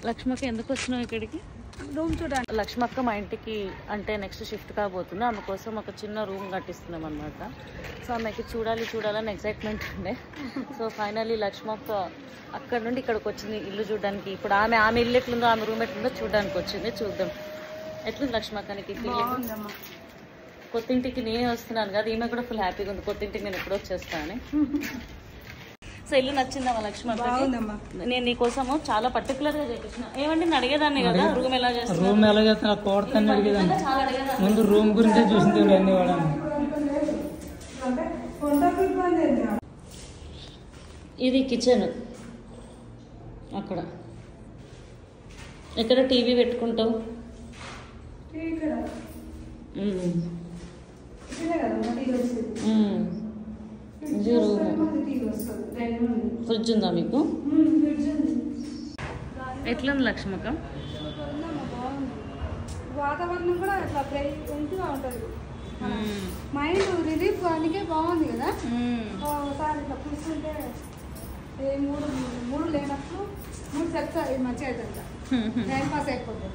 లక్ష్మక్క ఎందుకు వచ్చినావు ఇక్కడికి? రూమ్ చూడండి. లక్ష్మక్క మా ఇంటికి అంటే నెక్స్ట్ షిఫ్ట్ కాబోతుంది, ఆమె కోసం ఒక చిన్న రూమ్ కట్టిస్తున్నాం అనమాట. సో ఆమెకి చూడాలని ఎక్సైట్మెంట్ ఉండే. సో ఫైనల్లీ లక్ష్మక్క అక్కడ నుండి ఇక్కడికి వచ్చింది ఇల్లు చూడడానికి. ఇప్పుడు ఆమె ఇల్లు ఎట్లుందో, ఆమె రూమ్ ఎట్లుందో చూడడానికి వచ్చింది. చూద్దాం ఎట్లుంది లక్ష్మక్క నీకు ఫీలింగ్? కొత్త ఇంటికి నేనే వస్తున్నాను కదా, ఈమె కూడా ఫుల్ హ్యాపీగా ఉంది కొత్త ఇంటికి నేను ఎప్పుడు వచ్చేస్తాను. సో ఇల్లు నచ్చిందమ్మా లక్ష్మక్కకి? నేను నీకోసము చాలా పర్టికులర్ గా చేపించిన. ఏమంటే నేను అడిగేదాన్ని కదా రూమ్ ఎలా చేస్తున్నా, రూమ్ ఎలా చేస్తున్నా కోడతాన్ని అడిగేదాన్ని. ముందు రూమ్ గురించే చూసింది అన్ని వాడ. ఇది కిచెన్. అక్కడ ఎక్కడ టీవీ పెట్టుకుంటావు? ఇది రూమ్. ఫ్రిడ్జ్ ఉందా మీకు? ఎట్లుంది లక్ష్మక్క? వాతావరణం కూడా అట్లా మంచిగా ఉంటుంది, మైండ్ రిలీఫ్ అందుకే బాగుంది కదా. ఒకసారి ఇట్లా కూర్చుంటే ఏ మూడు లేనప్పుడు 3 చెప్తా మంచిగా అవుతుంది, టైం పాస్ అయిపోతుంది.